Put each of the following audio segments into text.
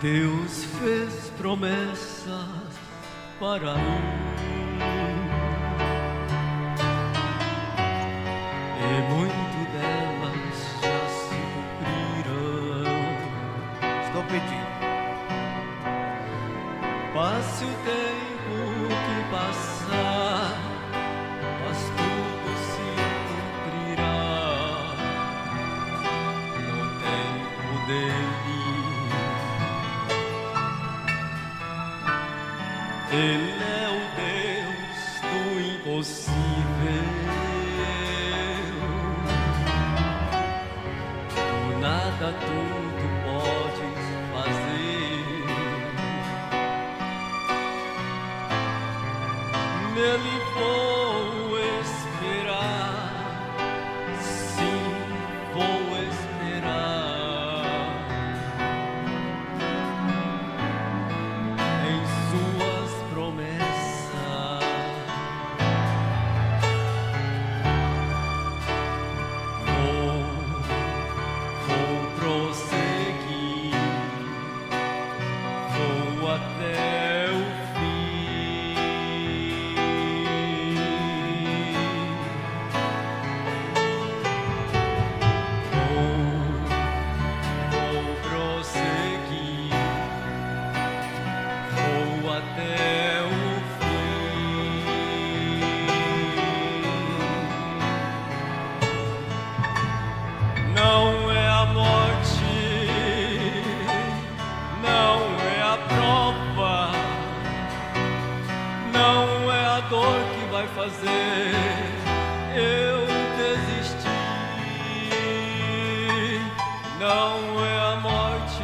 Deus fez promessas para mim, e muito delas já se cumpriram. Estou pedindo. Passe o tempo que passar, mas tudo se cumprirá no tempo dele. Ele é o Deus do impossível, do nada tudo podes fazer. Nele vou esperar, sim, vou esperar em suas promessas. Vou prosseguir, vou até o até o fim. Não é a morte, não é a prova, não é a dor que vai fazer eu desistir. Não é a morte,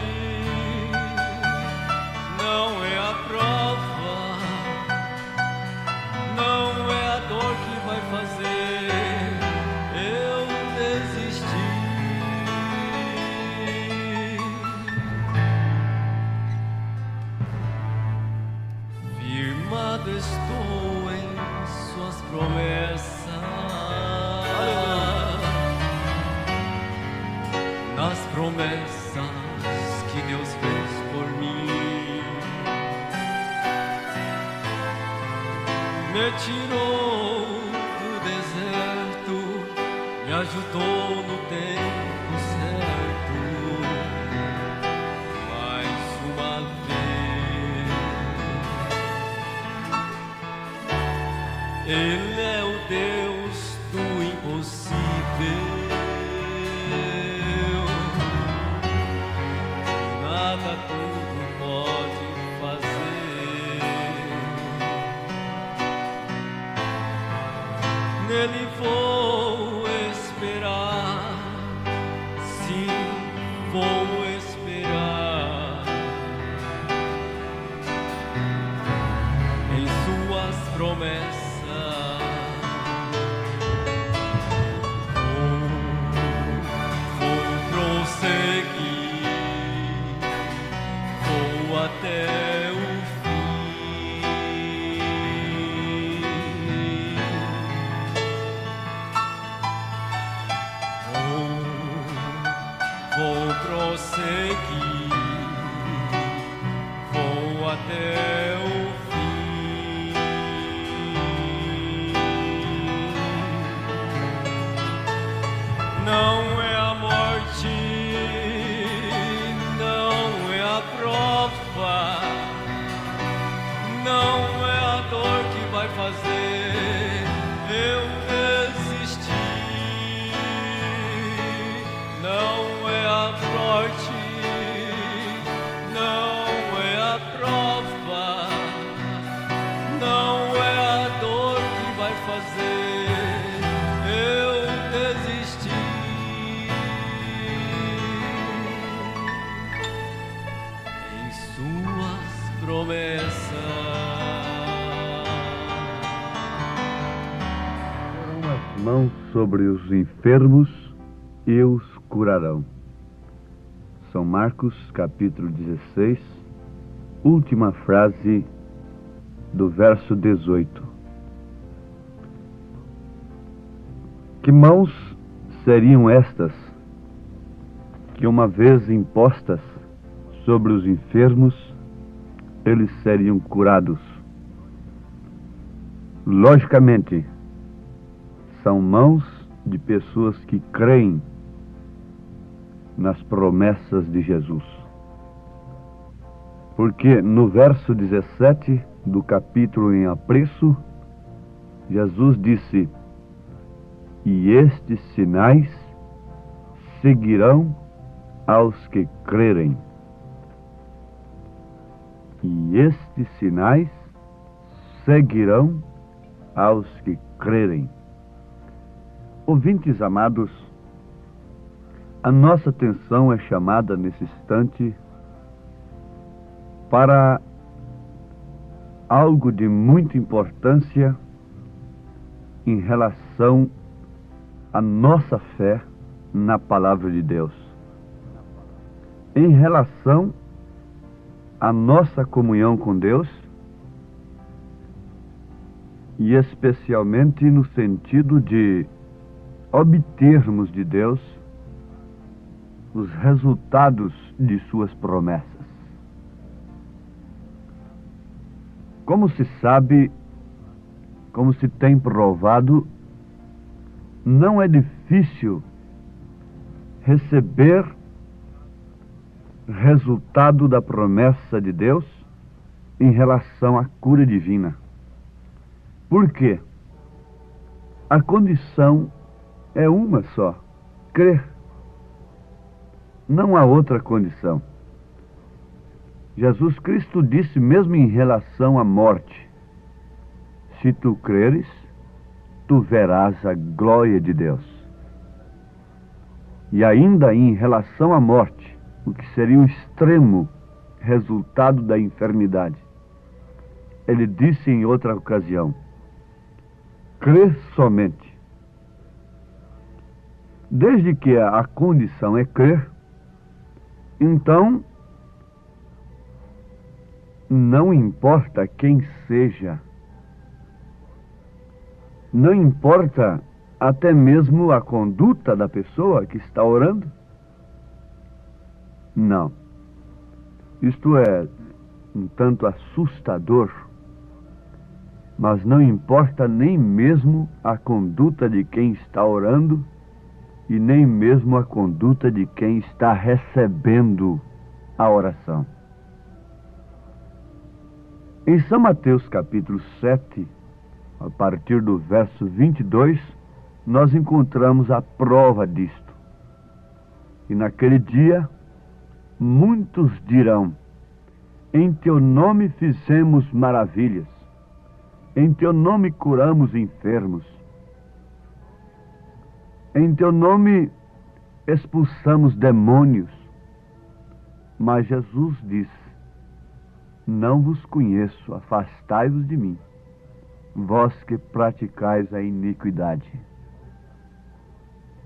não é a prova, não é a dor que vai fazer eu desistir. Firmado estou em suas promessas, nas promessas que Deus fez por mim. Me tirou do deserto, me ajudou no tempo certo, mais uma vez. Ele é o Deus do impossível, nada tudo pode fazer. Nele vou esperar, sim, vou esperar em suas promessas. Vou prosseguir, vou até o fim. Vou prosseguir, vou até o fim. Não é a morte, não é a prova, não é a dor que vai fazer eu desistir. Não é a morte, não é a prova, não é a dor que vai fazer eu desistir. Em suas promessas. Porão as mãos sobre os enfermos e os curarão. São Marcos, capítulo 16, última frase do verso 18. Que mãos seriam estas que, uma vez impostas sobre os enfermos, eles seriam curados. Logicamente, são mãos de pessoas que creem nas promessas de Jesus. Porque no verso 17 do capítulo em apreço, Jesus disse: e estes sinais seguirão aos que crerem. E estes sinais seguirão aos que crerem. Ouvintes amados, a nossa atenção é chamada nesse instante para algo de muita importância em relação à nossa fé na palavra de Deus, em relação à nossa comunhão com Deus, e especialmente no sentido de obtermos de Deus os resultados de suas promessas. Como se sabe, como se tem provado, não é difícil receber resultado da promessa de Deus em relação à cura divina. Por quê? A condição é uma só: crer. Não há outra condição. Jesus Cristo disse mesmo em relação à morte: se tu creres, tu verás a glória de Deus. E ainda em relação à morte, o que seria o extremo resultado da enfermidade, ele disse em outra ocasião: crê somente. Desde que a condição é crer, então não importa quem seja, não importa até mesmo a conduta da pessoa que está orando. Não. Isto é um tanto assustador, mas não importa nem mesmo a conduta de quem está orando e nem mesmo a conduta de quem está recebendo a oração. Em São Mateus capítulo 7, a partir do verso 22, nós encontramos a prova disto. E naquele dia, muitos dirão: em teu nome fizemos maravilhas, em teu nome curamos enfermos, em teu nome expulsamos demônios. Mas Jesus diz: não vos conheço, afastai-vos de mim, vós que praticais a iniquidade.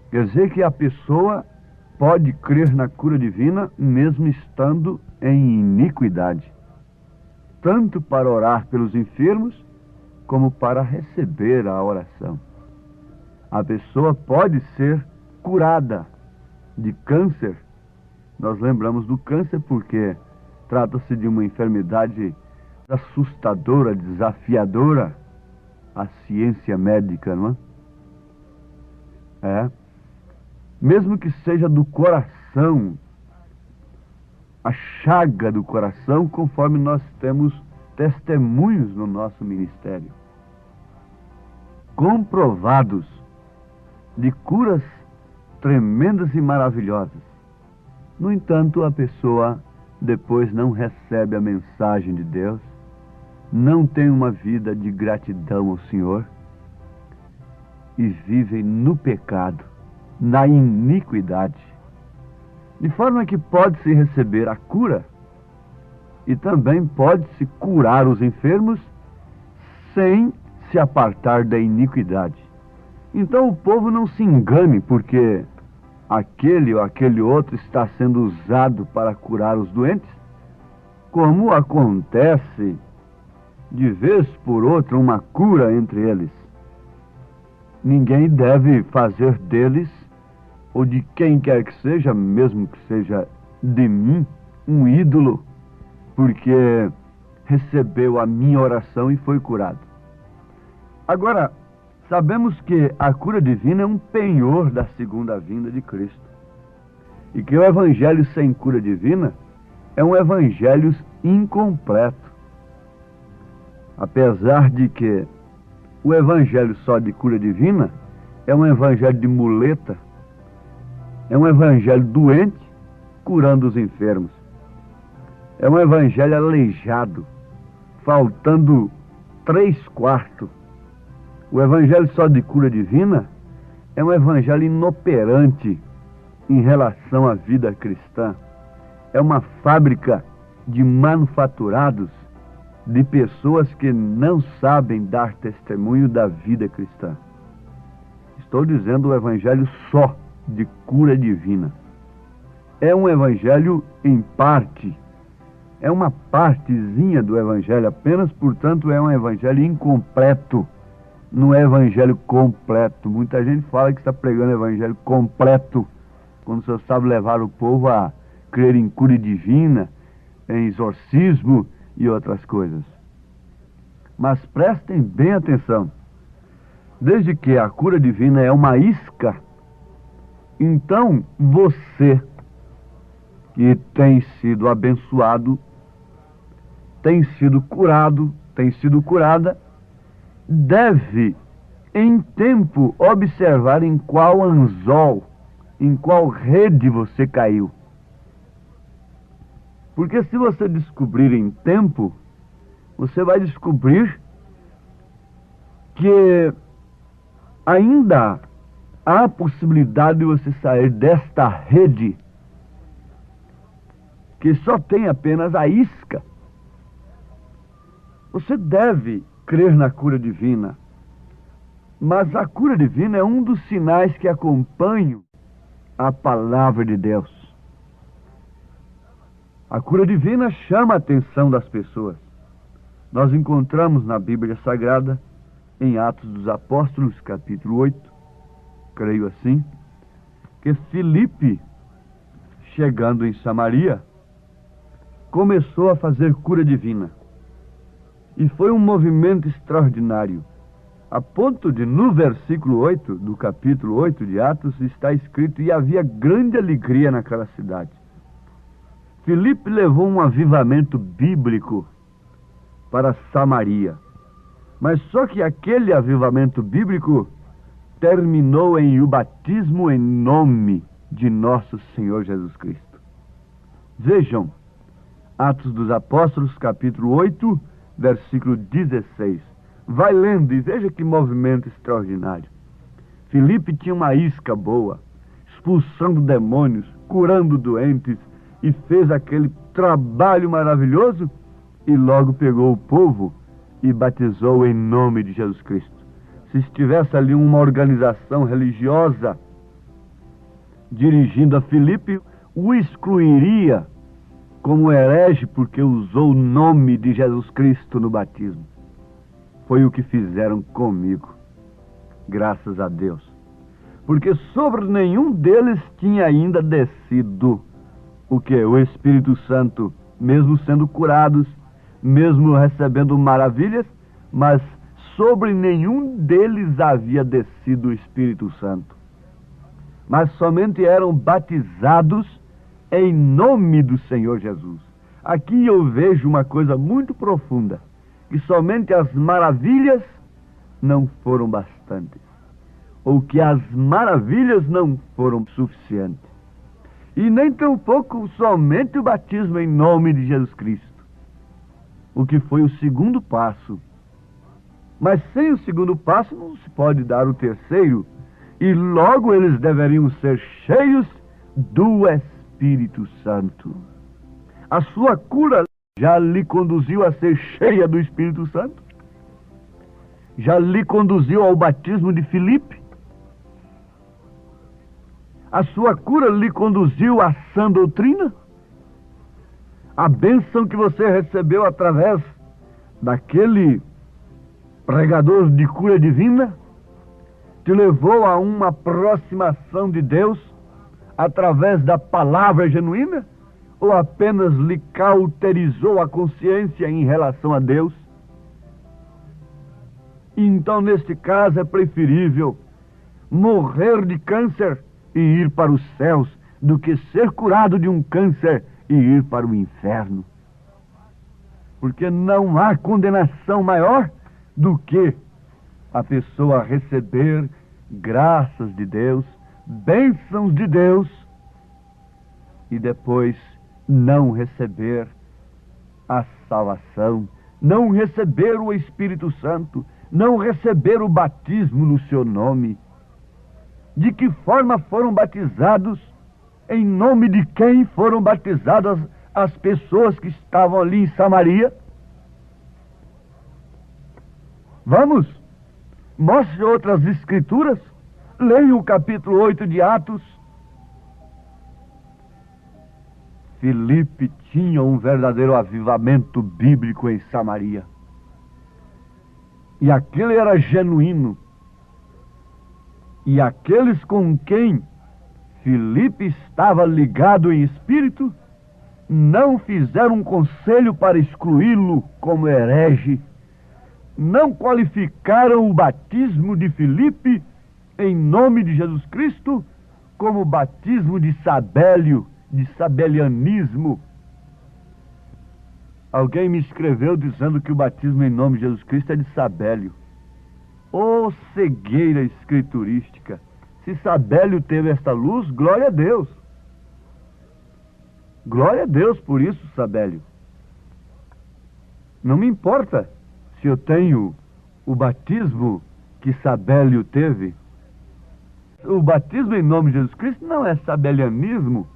Quer dizer que a pessoa pode crer na cura divina mesmo estando em iniquidade, tanto para orar pelos enfermos como para receber a oração. A pessoa pode ser curada de câncer. Nós lembramos do câncer porque trata-se de uma enfermidade assustadora, desafiadora à ciência médica, não é? Mesmo que seja do coração, a chaga do coração, conforme nós temos testemunhos no nosso ministério, comprovados de curas tremendas e maravilhosas. No entanto, a pessoa depois não recebe a mensagem de Deus, não tem uma vida de gratidão ao Senhor e vivem no pecado, na iniquidade, de forma que pode-se receber a cura e também pode-se curar os enfermos sem se apartar da iniquidade. Então o povo não se engane porque aquele ou aquele outro está sendo usado para curar os doentes, como acontece de vez por outra uma cura entre eles. Ninguém deve fazer deles, ou de quem quer que seja, mesmo que seja de mim, um ídolo, porque recebeu a minha oração e foi curado. Agora, sabemos que a cura divina é um penhor da segunda vinda de Cristo. E que o evangelho sem cura divina é um evangelho incompleto. Apesar de que o evangelho só de cura divina é um evangelho de muleta, é um evangelho doente curando os enfermos. É um evangelho aleijado, faltando 3/4. O evangelho só de cura divina é um evangelho inoperante em relação à vida cristã. É uma fábrica de manufaturados de pessoas que não sabem dar testemunho da vida cristã. Estou dizendo o evangelho só de cura divina. É um evangelho em parte. É uma partezinha do evangelho apenas, portanto é um evangelho incompleto. Não é evangelho completo. Muita gente fala que está pregando evangelho completo, quando você sabe levar o povo a crer em cura divina, em exorcismo e outras coisas. Mas prestem bem atenção. Desde que a cura divina é uma isca, então você, que tem sido abençoado, tem sido curado, tem sido curada, deve, em tempo, observar em qual anzol, em qual rede você caiu. Porque se você descobrir em tempo, você vai descobrir que ainda há a possibilidade de você sair desta rede que só tem apenas a isca. Você deve crer na cura divina, mas a cura divina é um dos sinais que acompanham a palavra de Deus. A cura divina chama a atenção das pessoas. Nós encontramos na Bíblia Sagrada, em Atos dos Apóstolos, capítulo 8, creio assim, que Filipe, chegando em Samaria, começou a fazer cura divina. E foi um movimento extraordinário, a ponto de, no versículo 8 do capítulo 8 de Atos, está escrito: e havia grande alegria naquela cidade. Filipe levou um avivamento bíblico para Samaria. Mas só que aquele avivamento bíblico terminou em o batismo em nome de nosso Senhor Jesus Cristo. Vejam, Atos dos Apóstolos, capítulo 8, versículo 16. Vai lendo e veja que movimento extraordinário. Filipe tinha uma isca boa, expulsando demônios, curando doentes, e fez aquele trabalho maravilhoso, e logo pegou o povo e batizou em nome de Jesus Cristo. Se estivesse ali uma organização religiosa dirigindo a Filipe, o excluiria como herege porque usou o nome de Jesus Cristo no batismo. Foi o que fizeram comigo, graças a Deus. Porque sobre nenhum deles tinha ainda descido o que? O Espírito Santo, mesmo sendo curados, mesmo recebendo maravilhas, mas sobre nenhum deles havia descido o Espírito Santo. Mas somente eram batizados em nome do Senhor Jesus. Aqui eu vejo uma coisa muito profunda, que somente as maravilhas não foram bastantes, ou que as maravilhas não foram suficientes. E nem tampouco somente o batismo em nome de Jesus Cristo, o que foi o segundo passo. Mas sem o segundo passo não se pode dar o terceiro, e logo eles deveriam ser cheios do Espírito Santo. A sua cura já lhe conduziu a ser cheia do Espírito Santo? Já lhe conduziu ao batismo de Filipe? A sua cura lhe conduziu à sã doutrina? A bênção que você recebeu através daquele pregador de cura divina te levou a uma aproximação de Deus através da palavra genuína? ou apenas lhe cauterizou a consciência em relação a Deus? Então, neste caso, é preferível morrer de câncer e ir para os céus do que ser curado de um câncer e ir para o inferno. Porque não há condenação maior do que a pessoa receber graças de Deus, bênçãos de Deus, e depois não receber a salvação, não receber o Espírito Santo, não receber o batismo no seu nome. De que forma foram batizados? Em nome de quem foram batizadas as pessoas que estavam ali em Samaria? Vamos, mostre outras escrituras. Leia o capítulo 8 de Atos. Filipe tinha um verdadeiro avivamento bíblico em Samaria. E aquele era genuíno. E aqueles com quem Filipe estava ligado em espírito não fizeram um conselho para excluí-lo como herege. Não qualificaram o batismo de Filipe em nome de Jesus Cristo como batismo de Sabélio, de sabelianismo. Alguém me escreveu dizendo que o batismo em nome de Jesus Cristo é de Sabélio. Ô cegueira escriturística! Se Sabélio teve esta luz, glória a Deus. Glória a Deus por isso, Sabélio. Não me importa se eu tenho o batismo que Sabélio teve. O batismo em nome de Jesus Cristo não é sabelianismo,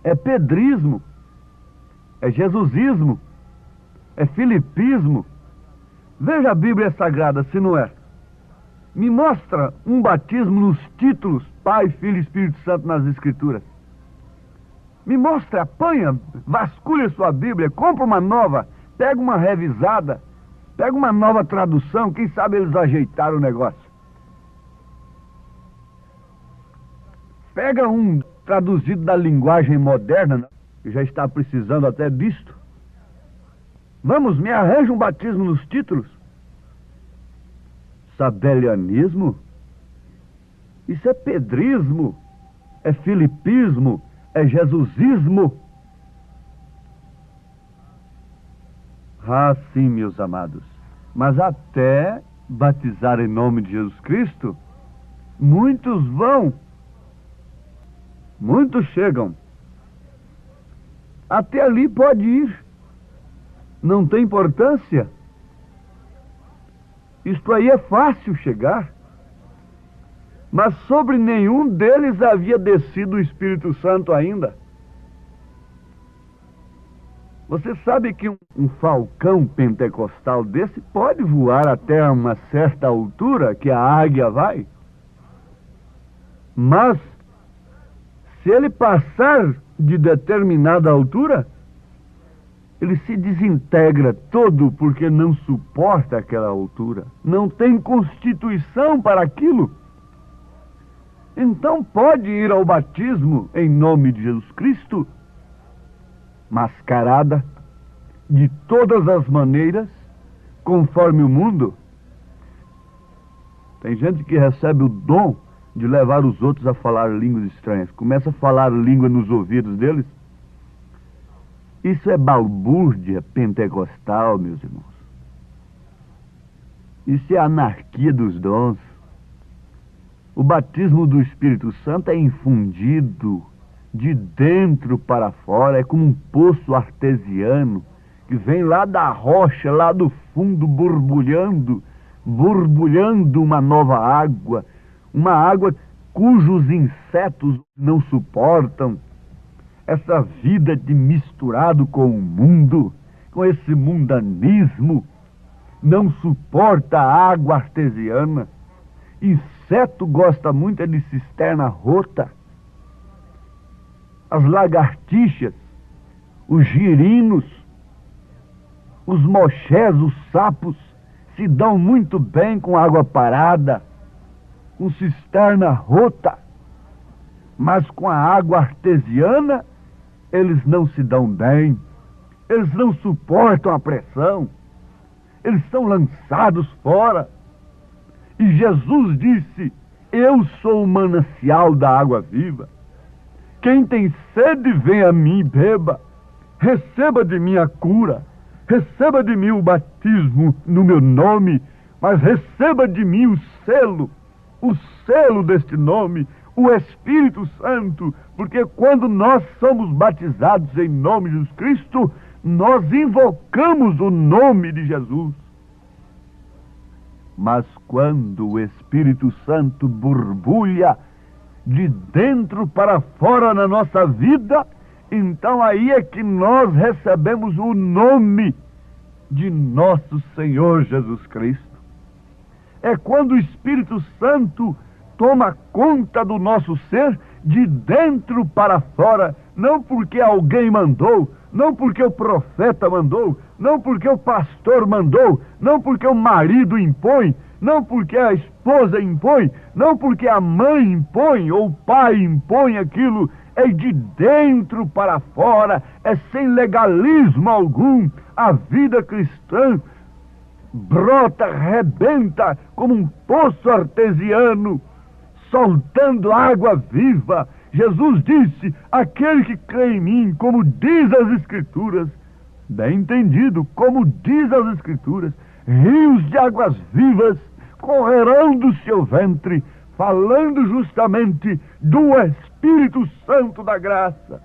é pedrismo, é jesusismo, é filipismo. Veja a Bíblia Sagrada, se não é. Me mostra um batismo nos títulos Pai, Filho e Espírito Santo nas Escrituras. Me mostra, apanha, vasculha sua Bíblia, compra uma nova, pega uma revisada, pega uma nova tradução, quem sabe eles ajeitaram o negócio. Pega um traduzido da linguagem moderna, que já está precisando até disto. Vamos, me arranja um batismo nos títulos. Sabelianismo? Isso é pedrismo, é filipismo, é jesusismo. Ah, sim, meus amados. Mas até batizar em nome de Jesus Cristo, muitos vão, muitos chegam. Até ali pode ir. Não tem importância. Isto aí é fácil chegar. Mas sobre nenhum deles havia descido o Espírito Santo ainda. Você sabe que um falcão pentecostal desse pode voar até uma certa altura que a águia vai? Mas, se ele passar de determinada altura, ele se desintegra todo porque não suporta aquela altura. Não tem constituição para aquilo. Então pode ir ao batismo em nome de Jesus Cristo, mascarada de todas as maneiras, conforme o mundo. Tem gente que recebe o dom de levar os outros a falar línguas estranhas. Começa a falar língua nos ouvidos deles. Isso é balbúrdia pentecostal, meus irmãos. Isso é anarquia dos dons. O batismo do Espírito Santo é infundido de dentro para fora, é como um poço artesiano que vem lá da rocha, lá do fundo, borbulhando uma nova água, uma água cujos insetos não suportam. Essa vida de misturado com o mundo, com esse mundanismo, não suporta a água artesiana. Inseto gosta muito de cisterna rota. As lagartixas, os girinos, os mochés, os sapos, se dão muito bem com água parada, com cisterna rota. Mas com a água artesiana, eles não se dão bem, eles não suportam a pressão, eles são lançados fora. E Jesus disse: eu sou o manancial da água viva. Quem tem sede, vem a mim e beba. Receba de mim a cura, receba de mim o batismo no meu nome, mas receba de mim o selo deste nome, o Espírito Santo, porque quando nós somos batizados em nome de Jesus Cristo, nós invocamos o nome de Jesus. Mas quando o Espírito Santo borbulha de dentro para fora na nossa vida, então aí é que nós recebemos o nome de nosso Senhor Jesus Cristo. É quando o Espírito Santo toma conta do nosso ser de dentro para fora, não porque alguém mandou, não porque o profeta mandou, não porque o pastor mandou, não porque o marido impõe, não porque a esposa impõe, não porque a mãe impõe ou o pai impõe aquilo. É de dentro para fora, é sem legalismo algum. A vida cristã brota, rebenta como um poço artesiano, soltando água viva. Jesus disse: aquele que crê em mim, como diz as Escrituras, bem entendido, como diz as Escrituras, rios de águas vivas correrão do seu ventre, falando justamente do Espírito Santo da graça.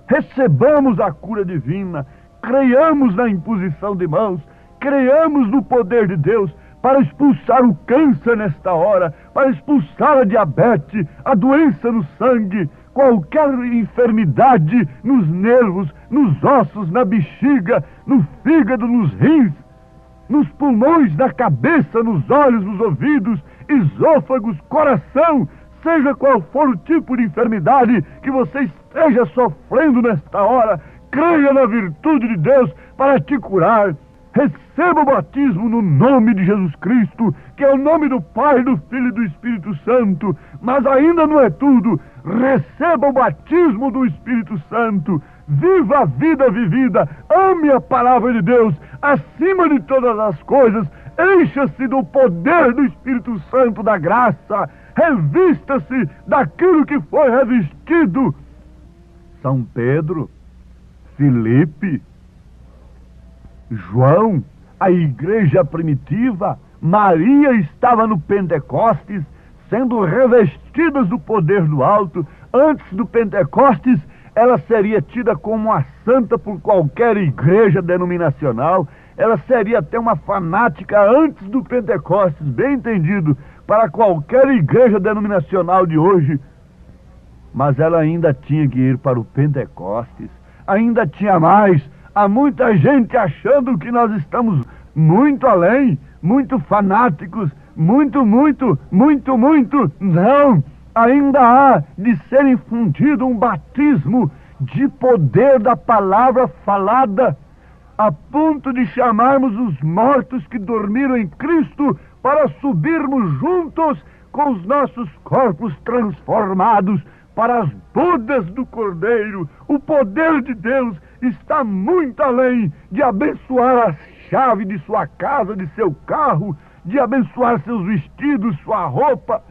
Recebamos a cura divina, creiamos na imposição de mãos, creiamos no poder de Deus para expulsar o câncer nesta hora, para expulsar a diabetes, a doença no sangue, qualquer enfermidade nos nervos, nos ossos, na bexiga, no fígado, nos rins, nos pulmões, na cabeça, nos olhos, nos ouvidos, esôfagos, coração, seja qual for o tipo de enfermidade que você esteja sofrendo nesta hora, creia na virtude de Deus para te curar. Receba o batismo no nome de Jesus Cristo, que é o nome do Pai, do Filho e do Espírito Santo. Mas ainda não é tudo. Receba o batismo do Espírito Santo. Viva a vida vivida. Ame a palavra de Deus acima de todas as coisas. Encha-se do poder do Espírito Santo da graça. Revista-se daquilo que foi revestido. São Pedro, Filipe, João, a igreja primitiva, Maria estava no Pentecostes, sendo revestidas do poder do alto. Antes do Pentecostes, ela seria tida como uma santa por qualquer igreja denominacional. Ela seria até uma fanática antes do Pentecostes, bem entendido, para qualquer igreja denominacional de hoje. Mas ela ainda tinha que ir para o Pentecostes. Ainda tinha mais. Há muita gente achando que nós estamos muito além, muito fanáticos, muito. Não! Ainda há de ser infundido um batismo de poder da palavra falada, a ponto de chamarmos os mortos que dormiram em Cristo para subirmos juntos com os nossos corpos transformados para as bodas do Cordeiro. O poder de Deus está muito além de abençoar a chave de sua casa, de seu carro, de abençoar seus vestidos, sua roupa,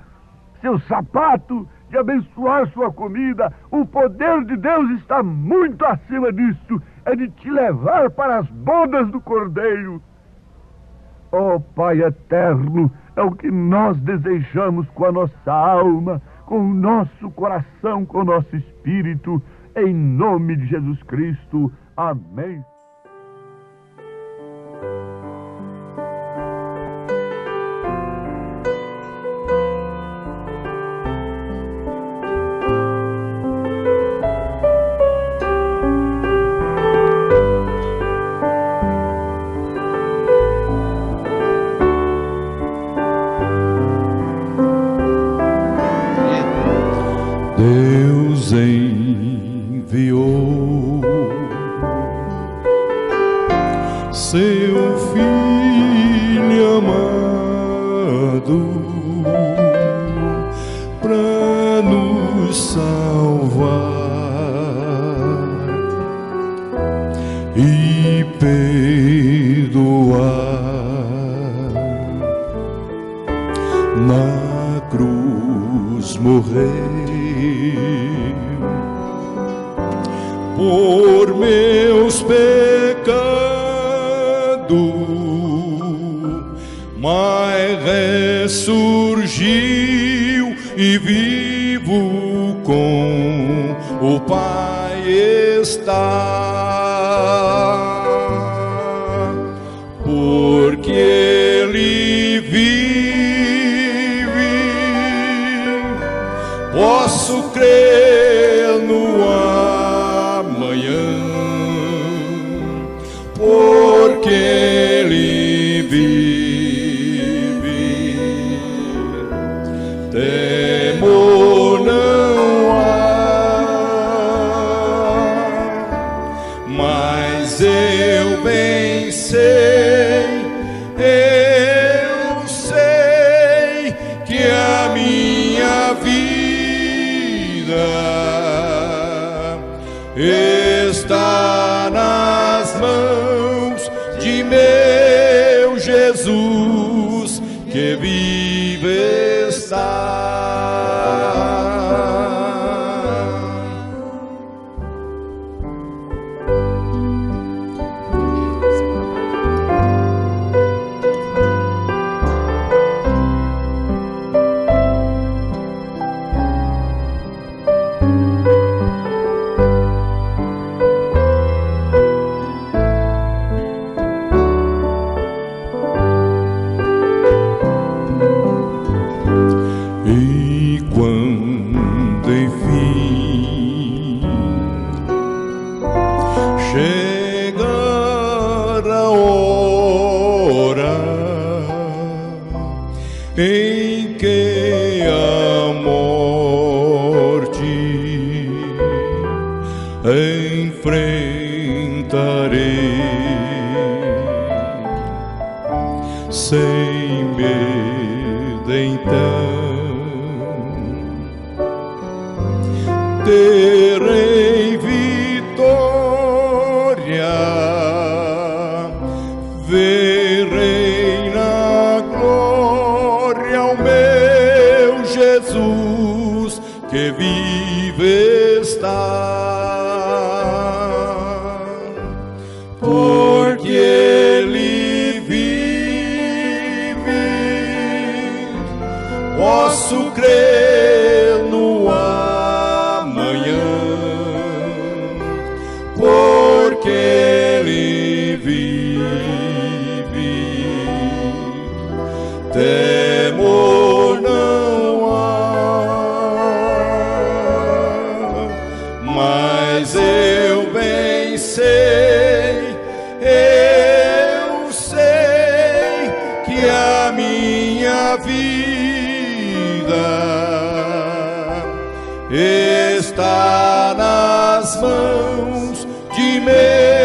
seu sapato, de abençoar sua comida. O poder de Deus está muito acima disso. É de te levar para as bodas do Cordeiro. Oh Pai eterno, é o que nós desejamos com a nossa alma, com o nosso coração, com o nosso espírito, em nome de Jesus Cristo. Amém. Deus enviou seu Filho amado para nos salvar. por meus pecados, mas ressurgiu e vivo com o Pai está, porque Ele vive, posso crer no amanhã, porque Ele vive, temor não há, mas eu bem sei, eu sei que a minha vida está nas mãos de meu Jesus, que vive está. E quando enfim chegar a hora em que a morte enfrentarei, sem medo então terei vitória, verei na glória o meu Jesus, que vive está, porque Ele vive, posso crer no amanhã, porque Ele vive, temor não há, mas eu bem sei, eu sei que a minha vida está nas mãos de meu